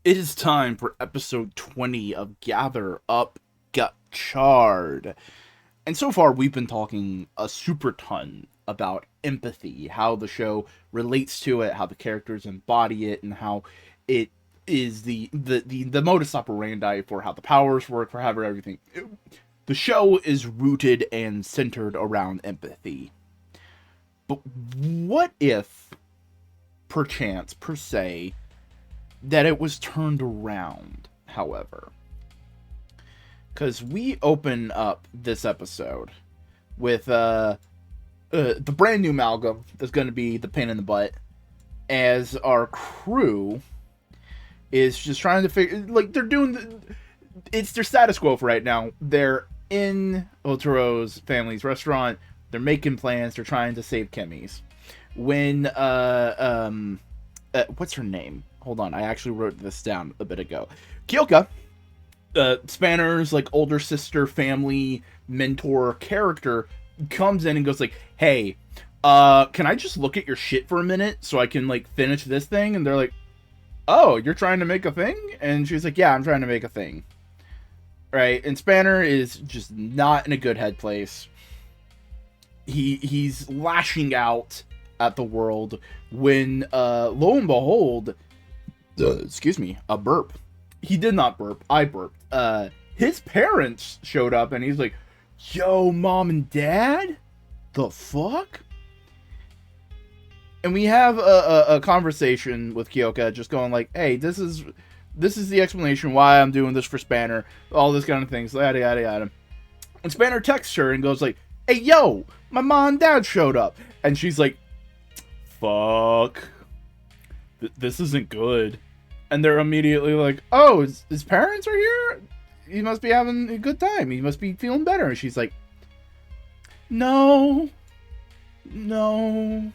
It is time for episode 20 of Gather Up Gotchard. And so far, we've been talking a super ton about empathy, how the show relates to it, how the characters embody it, and how it is the modus operandi for how the powers work, for how everything. The show is rooted and centered around empathy. But what if, perchance, per se, that it was turned around, however? Because we open up this episode with the brand new Amalgam that's going to be the pain in the butt, as our crew is just trying to figure, like, they're doing it's their status quo for right now. They're in Otaro's family's restaurant. They're making plans. They're trying to save Kimmy's. When what's her name? Hold on, I actually wrote this down a bit ago. Kyoka, Spanner's like older sister, family mentor character, comes in and goes like, "Hey, can I just look at your shit for a minute so I can like finish this thing?" And they're like, "Oh, you're trying to make a thing?" And she's like, "Yeah, I'm trying to make a thing." Right? And Spanner is just not in a good headplace. He's lashing out at the world when lo and behold, excuse me, a burp. He did not burp. I burped. His parents showed up and he's like, "Yo, mom and dad? The fuck?" And we have a conversation with Kyoka just going like, "Hey, this is the explanation why I'm doing this for Spanner, all this kind of things, yada yada yada." And Spanner texts her and goes like, "Hey, yo, my mom and dad showed up." And she's like, "Fuck. This isn't good." And they're immediately like, "Oh, his parents are here? He must be having a good time. He must be feeling better." And she's like, "No. No."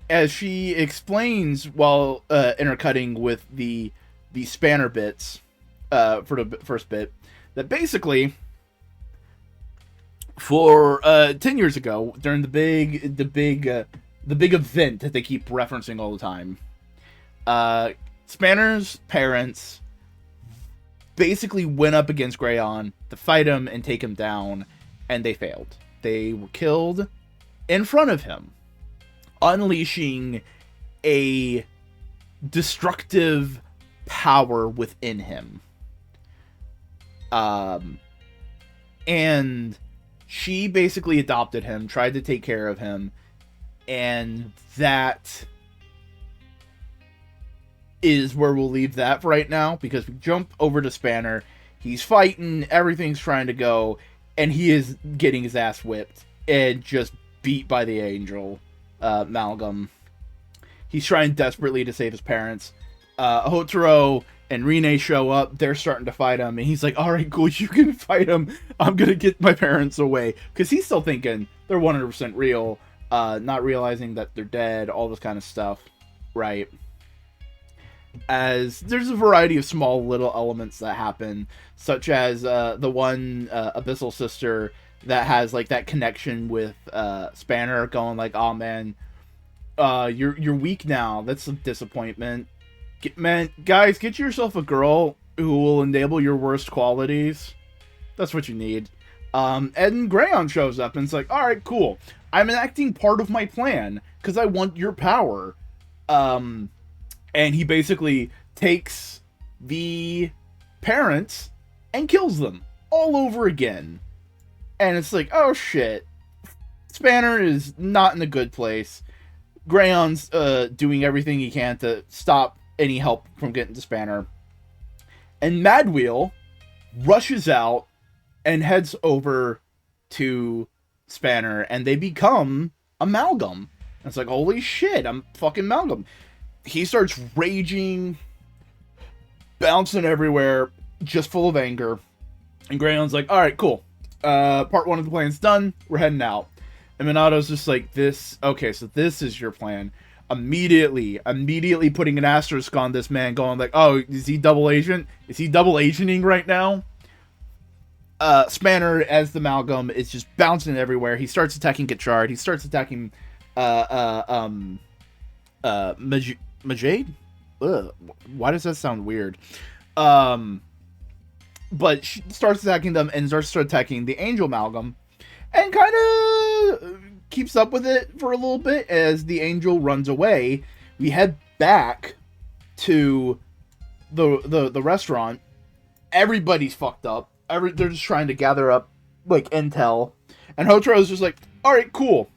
As she explains while intercutting with the Spanner bits for the first bit, that basically for 10 years ago, during the big event that they keep referencing all the time, Spanner's parents basically went up against Greyon to fight him and take him down, and they failed. They were killed in front of him, unleashing a destructive power within him. And she basically adopted him, tried to take care of him, and that is where we'll leave that for right now, because we jump over to Spanner. He's fighting, everything's trying to go, and he is getting his ass whipped and just beat by the angel, Amalgam. He's trying desperately to save his parents. Hotaro and Rine show up. They're starting to fight him, and he's like, "Alright, cool, you can fight him. I'm gonna get my parents away." Because he's still thinking they're 100% real, not realizing that they're dead, all this kind of stuff, right? As there's a variety of small little elements that happen, such as the one Abyssal sister that has like that connection with Spanner, going like, "Oh man, you're weak now. That's a disappointment. Man, guys, get yourself a girl who will enable your worst qualities. That's what you need." And Greyon shows up and it's like, "All right, cool. I'm enacting part of my plan because I want your power." And he basically takes the parents and kills them all over again. And it's like, oh shit. Spanner is not in a good place. Greyon's doing everything he can to stop any help from getting to Spanner. And Madwheel rushes out and heads over to Spanner, and they become Amalgam. And it's like, holy shit, I'm fucking Amalgam. He starts raging, bouncing everywhere, just full of anger. And Greyon's like, "Alright, cool. Part one of the plan's done. We're heading out." And Minato's just like, okay, so this is your plan. Immediately putting an asterisk on this man, going like, "Oh, is he double agent? Is he double agenting right now?" Spanner, as the Amalgam, is just bouncing everywhere. He starts attacking Gotchard. He starts attacking Majade? ugh, why does that sound weird? Um, but she starts attacking them and starts attacking the Angel Amalgam, and kind of keeps up with it for a little bit as the Angel runs away. We head back to the restaurant. Everybody's fucked up. They're just trying to gather up like intel, and Hotaro's just like, all right, cool.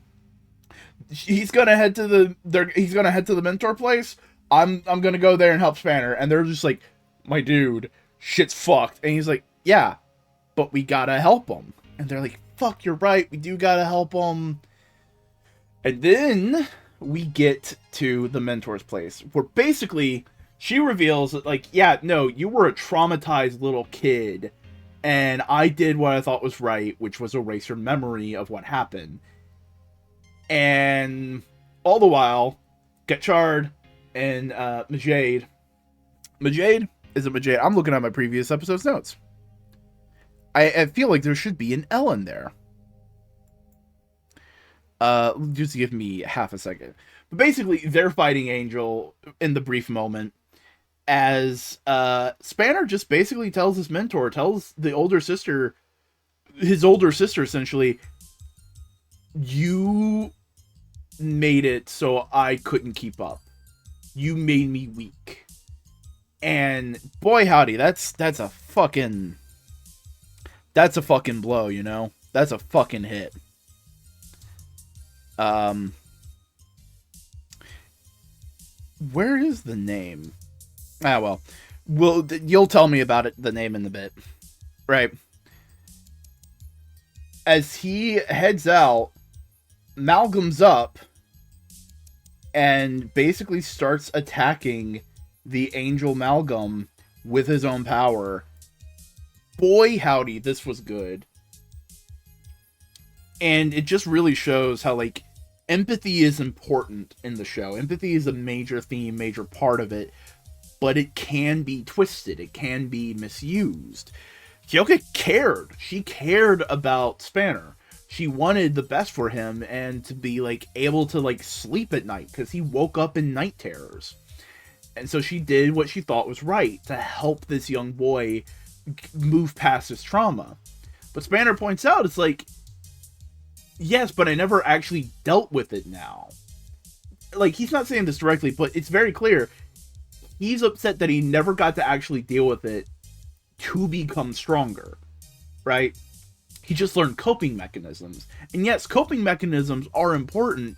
He's gonna head to the mentor place. I'm gonna go there and help Spanner. And they're just like, my dude, shit's fucked. And he's like, yeah, but we gotta help him. And they're like, fuck, you're right, we do gotta help him. And then we get to the mentor's place, where basically she reveals that, like, yeah, no, you were a traumatized little kid, and I did what I thought was right, which was erase your memory of what happened. And all the while, Gotchard and Majade. Is it Majade? I'm looking at my previous episode's notes. I feel like there should be an L in there. Just give me half a second. But basically, they're fighting Angel in the brief moment, as Spanner just basically tells his mentor, tells his older sister essentially, you made it so I couldn't keep up. You made me weak. And boy howdy, that's a fucking blow, you know? That's a fucking hit. Where is the name? Well, you'll tell me about it, the name in a bit. Right. As he heads out, Malcolm's up and basically starts attacking the Angel Amalgam with his own power. Boy howdy, this was good. And it just really shows how, like, empathy is important in the show. Empathy is a major theme, major part of it, but it can be twisted. It can be misused. Kyoka cared. She cared about Spanner. She wanted the best for him and to be, like, able to, like, sleep at night, because he woke up in night terrors. And so she did what she thought was right to help this young boy move past his trauma. But Spanner points out, it's like, yes, but I never actually dealt with it now. Like, he's not saying this directly, but it's very clear. He's upset that he never got to actually deal with it to become stronger, right? He just learned coping mechanisms. And yes, coping mechanisms are important,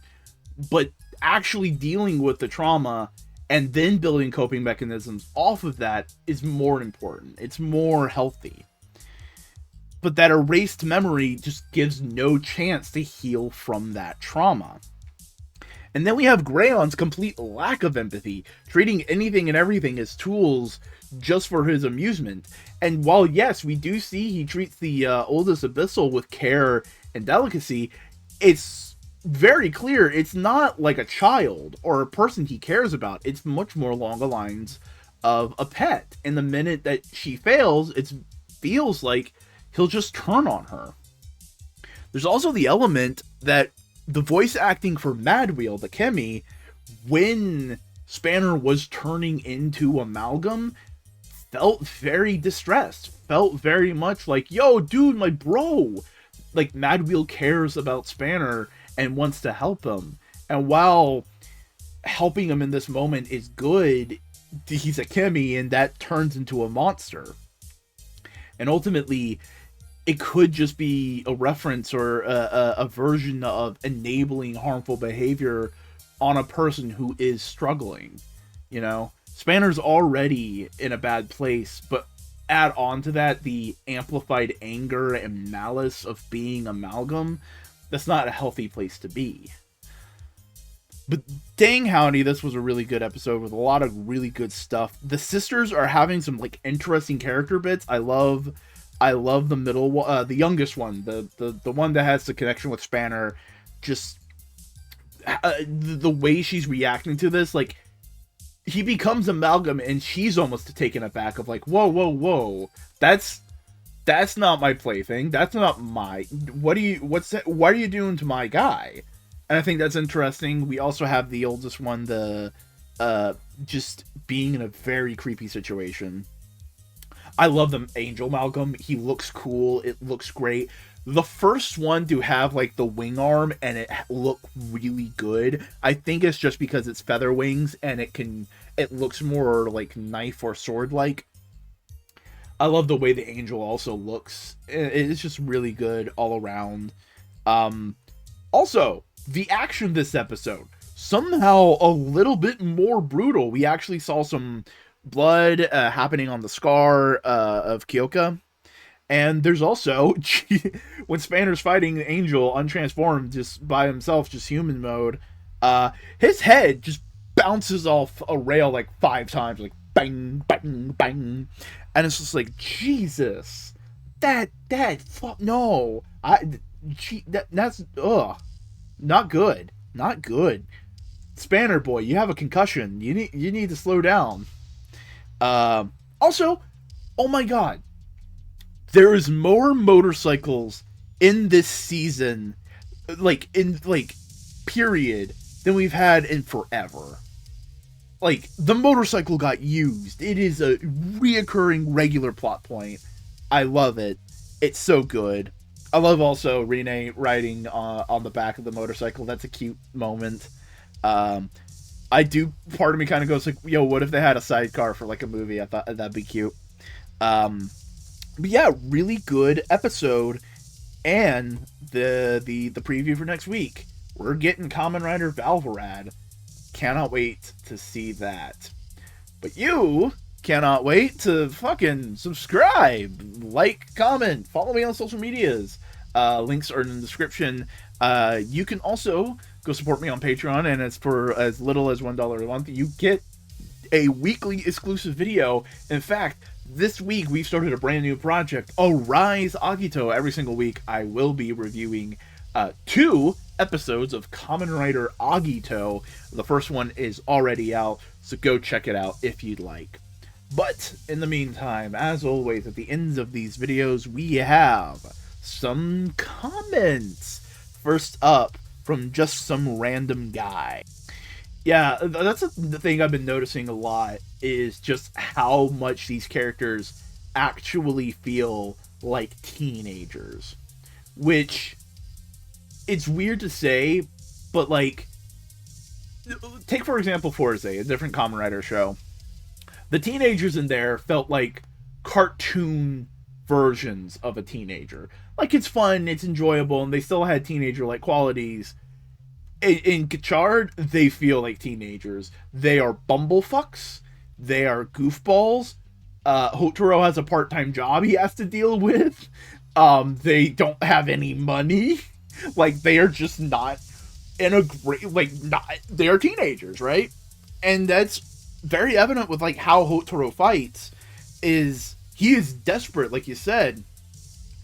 but actually dealing with the trauma and then building coping mechanisms off of that is more important. It's more healthy. But that erased memory just gives no chance to heal from that trauma. And then we have Grayon's complete lack of empathy, treating anything and everything as tools just for his amusement. And while, yes, we do see he treats the oldest Abyssal with care and delicacy, it's very clear it's not like a child or a person he cares about. It's much more along the lines of a pet. And the minute that she fails, it feels like he'll just turn on her. There's also the element that the voice acting for Madwheel, the Kemi, when Spanner was turning into Amalgam, felt very distressed. Felt very much like, yo, dude, my bro. Like, Madwheel cares about Spanner and wants to help him. And while helping him in this moment is good, he's a Kemi, and that turns into a monster. And ultimately, it could just be a reference or a version of enabling harmful behavior on a person who is struggling. You know, Spanner's already in a bad place, but add on to that the amplified anger and malice of being Amalgam. That's not a healthy place to be. But dang howdy, this was a really good episode with a lot of really good stuff. The sisters are having some, like, interesting character bits. I love the middle, the youngest one, the one that has the connection with Spanner. Just the way she's reacting to this, like, he becomes Amalgam and she's almost taken aback of like, whoa, that's not my plaything. That's not my. What are you doing to my guy? And I think that's interesting. We also have the oldest one, the just being in a very creepy situation. I love the Angel Amalgam. He looks cool. It looks great. The first one to have like the wing arm and it look really good. I think it's just because it's feather wings and it looks more like knife or sword like. I love the way the angel also looks. It's just really good all around. Also, the action this episode, somehow a little bit more brutal. We actually saw some blood happening on the scar of Kyoka. And there's also, when Spanner's fighting the Angel untransformed just by himself, just human mode, his head just bounces off a rail like 5 times, like bang, bang, bang. And it's just like, Jesus, fuck, no. That's, not good. Not good. Spanner boy, you have a concussion. You need to slow down. Also, oh my god, there is more motorcycles in this season, period, than we've had in forever. Like, the motorcycle got used. It is a reoccurring regular plot point. I love it. It's so good. I love also Renee riding on the back of the motorcycle. That's a cute moment. Part of me kind of goes like, yo, what if they had a sidecar for like a movie? I thought that'd be cute. But yeah, really good episode. And the preview for next week, we're getting Kamen Rider Valvarad. Cannot wait to see that. But you cannot wait to fucking subscribe, like, comment, follow me on social medias. Links are in the description. You can also go support me on Patreon, and it's for as little as $1 a month. You get a weekly exclusive video. In fact, this week we've started a brand new project, Arise Agito. Every single week I will be reviewing 2 episodes of Kamen Rider Agito. The first one is already out, so go check it out if you'd like. But in the meantime, as always, at the ends of these videos, we have some comments. First up, from just some random guy. Yeah, that's the thing I've been noticing a lot, is just how much these characters actually feel like teenagers. Which, it's weird to say, but like, take for example Forze, a different Kamen Rider show. The teenagers in there felt like cartoon versions of a teenager. Like, it's fun, it's enjoyable, and they still had teenager-like qualities. In Gotchard, they feel like teenagers. They are bumblefucks. They are goofballs. Hotaro has a part-time job he has to deal with. They don't have any money. Like, they are just not in a great, they are teenagers, right? And that's very evident with, like, how Hotaro fights. He is desperate, like you said.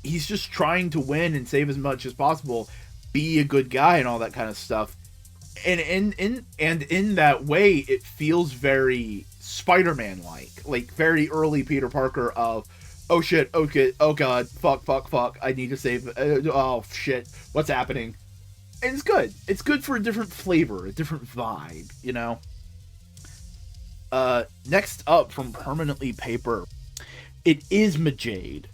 He's just trying to win and save as much as possible, be a good guy and all that kind of stuff. And in that way, it feels very Spider-Man like very early Peter Parker of, oh shit, okay, oh god, fuck, I need to save, oh shit, what's happening? And it's good. It's good for a different flavor, a different vibe, you know? Next up from Permanently Paper. It is Majade.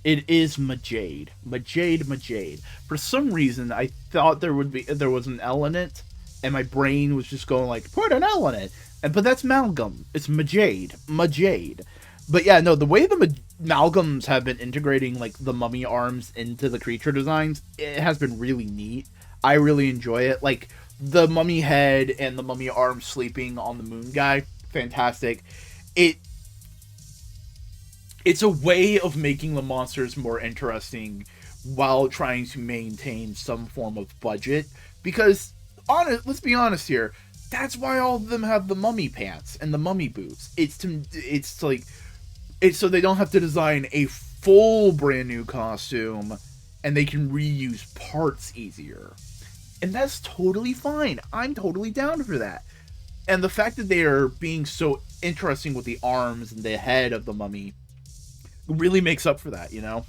Majade. For some reason, I thought there was an L in it, and my brain was just going like, put an L in it. But that's Amalgam. It's Majade. But yeah, no, the way the Amalgams have been integrating like the mummy arms into the creature designs, it has been really neat. I really enjoy it. Like, the mummy head and the mummy arms sleeping on the moon guy, fantastic. It's a way of making the monsters more interesting while trying to maintain some form of budget. Because, let's be honest here, that's why all of them have the mummy pants and the mummy boots. It's so they don't have to design a full brand new costume, and they can reuse parts easier. And that's totally fine. I'm totally down for that. And the fact that they are being so interesting with the arms and the head of the mummy really makes up for that, you know?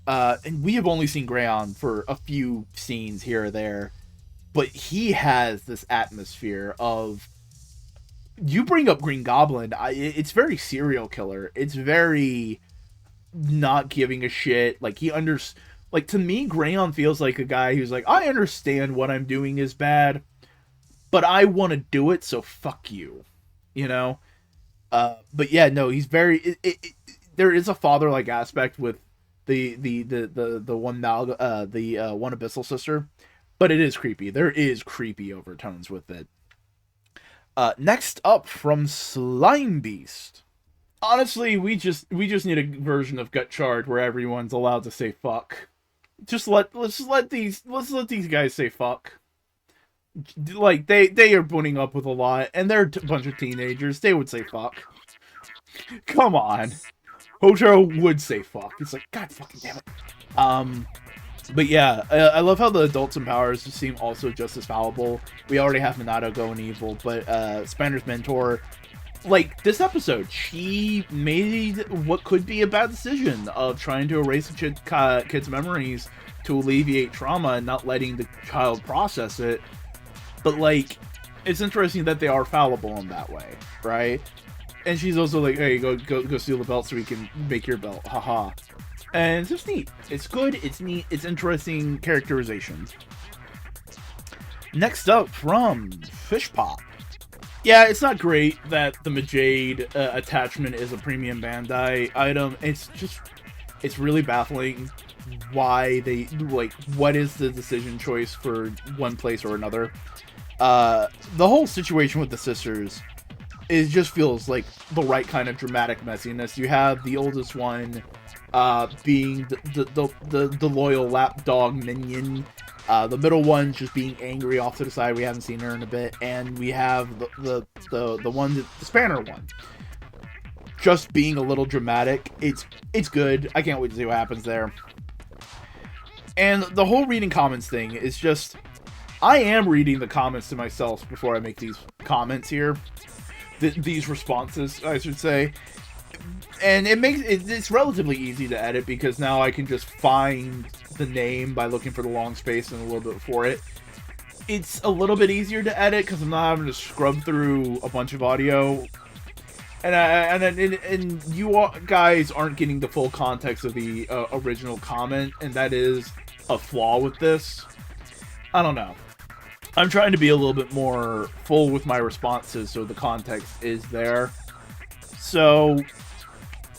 And we have only seen Greyon for a few scenes here or there, but he has this atmosphere of you bring up Green Goblin. It's very serial killer. It's very not giving a shit. Like like to me, Grayon feels like a guy who's like, I understand what I'm doing is bad, but I want to do it, so fuck you, you know. But yeah, no, he's very. There is a father-like aspect with the one now the one Abyssal sister, but it is creepy. There is creepy overtones with it. Next up from Slime Beast. Honestly, we just need a version of Gotchard where everyone's allowed to say fuck. Let's let these guys say fuck. Like they are putting up with a lot, and they're a bunch of teenagers. They would say fuck. Come on, Hotaro would say fuck. It's like, God fucking damn it. But yeah, I love how the adults in Powers seem also just as fallible. We already have Minato going evil, but Spanner's mentor, like this episode, she made what could be a bad decision of trying to erase a kid's memories to alleviate trauma and not letting the child process it. But like, it's interesting that they are fallible in that way, right? And she's also like, hey, go steal the belt so we can make your belt, haha. And it's just neat. It's good, it's neat, it's interesting characterization. Next up from Fish Pop. Yeah, it's not great that the Majade attachment is a premium Bandai item. It's really baffling why they, like, what is the decision choice for one place or another. The whole situation with the sisters, it just feels like the right kind of dramatic messiness. You have the oldest one being the loyal lapdog minion, the middle one just being angry off to the side. We haven't seen her in a bit, and we have the one, the Spanner one, just being a little dramatic. It's good. I can't wait to see what happens there. And the whole reading comments thing is just, I am reading the comments to myself before I make these comments here. These responses, I should say. And it's relatively easy to edit because now I can just find the name by looking for the long space and a little bit for it. It's a little bit easier to edit because I'm not having to scrub through a bunch of audio. And you guys aren't getting the full context of the original comment, and that is a flaw with this. I don't know. I'm trying to be a little bit more full with my responses so the context is there. So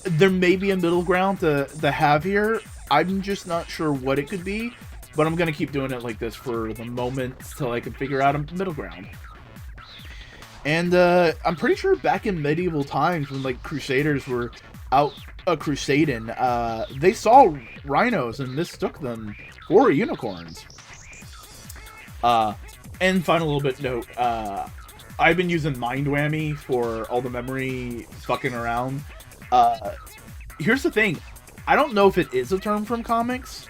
there may be a middle ground to have here. I'm just not sure what it could be, but I'm going to keep doing it like this for the moment till I can figure out a middle ground. And I'm pretty sure back in medieval times when like Crusaders were out crusading, they saw rhinos and mistook them for unicorns. And final little bit note, I've been using Mind Whammy for all the memory fucking around. Here's the thing, I don't know if it is a term from comics,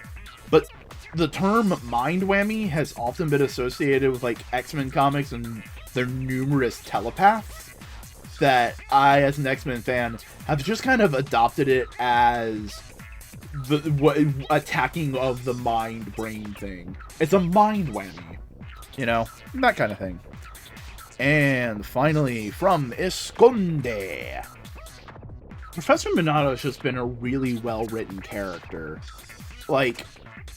but the term Mind Whammy has often been associated with like X-Men comics and their numerous telepaths, that I, as an X-Men fan, have just kind of adopted it as the attacking of the mind-brain thing. It's a mind whammy. You know, that kind of thing. And finally, from Esconde. Professor Minato has just been a really well-written character. Like,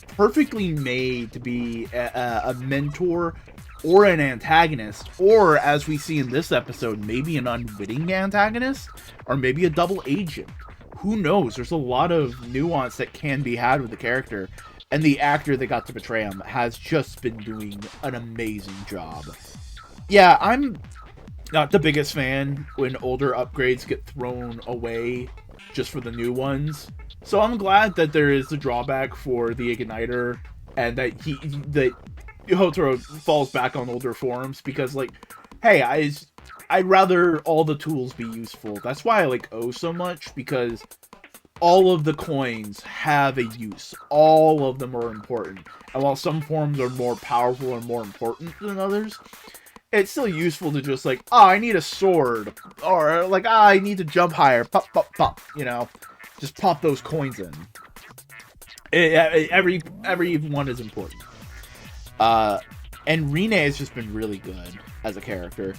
perfectly made to be a mentor or an antagonist, or, as we see in this episode, maybe an unwitting antagonist, or maybe a double agent. Who knows? There's a lot of nuance that can be had with the character. And the actor that got to portray him has just been doing an amazing job. Yeah, I'm not the biggest fan when older upgrades get thrown away just for the new ones. So I'm glad that there is the drawback for the Igniter, and that Hotaro falls back on older forms, because, like, hey, I'd rather all the tools be useful. That's why I like O so much, because all of the coins have a use. All of them are important. And while some forms are more powerful and more important than others, it's still useful to just like, I need a sword. Or like, I need to jump higher. Pop, pop, pop. You know, just pop those coins in. Every one is important. And Rine has just been really good as a character.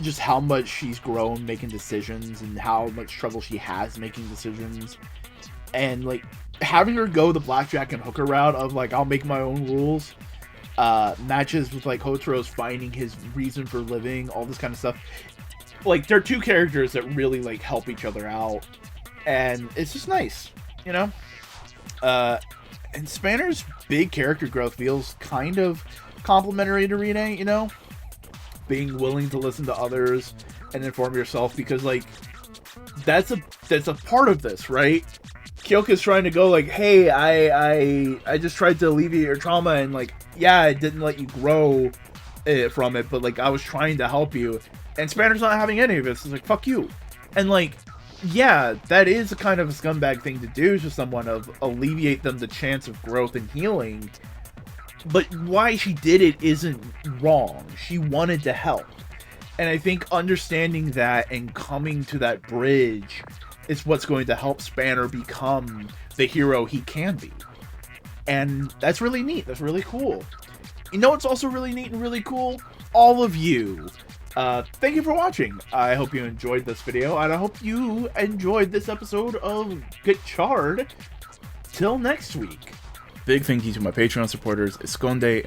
just how much she's grown making decisions and how much trouble she has making decisions, and like having her go the blackjack and hooker route of like, I'll make my own rules, matches with like Hotaro's finding his reason for living, all this kind of stuff. Like, they're two characters that really like help each other out, and it's just nice, you know. And Spanner's big character growth feels kind of complimentary to Rine, you know, being willing to listen to others and inform yourself, because like that's a part of this, right? Kyoka's trying to go like, hey, I just tried to alleviate your trauma, and like, yeah, I didn't let you grow from it, but like I was trying to help you. And Spanner's not having any of it. So it's like, fuck you. And like, yeah, that is a kind of a scumbag thing to do to someone, of alleviate them the chance of growth and healing. But why she did it isn't wrong. She wanted to help. And I think understanding that and coming to that bridge is what's going to help Spanner become the hero he can be. And that's really neat. That's really cool. You know what's also really neat and really cool? All of you. Thank you for watching. I hope you enjoyed this video, and I hope you enjoyed this episode of Gotchard. Till next week. Big thank you to my Patreon supporters, Esconde,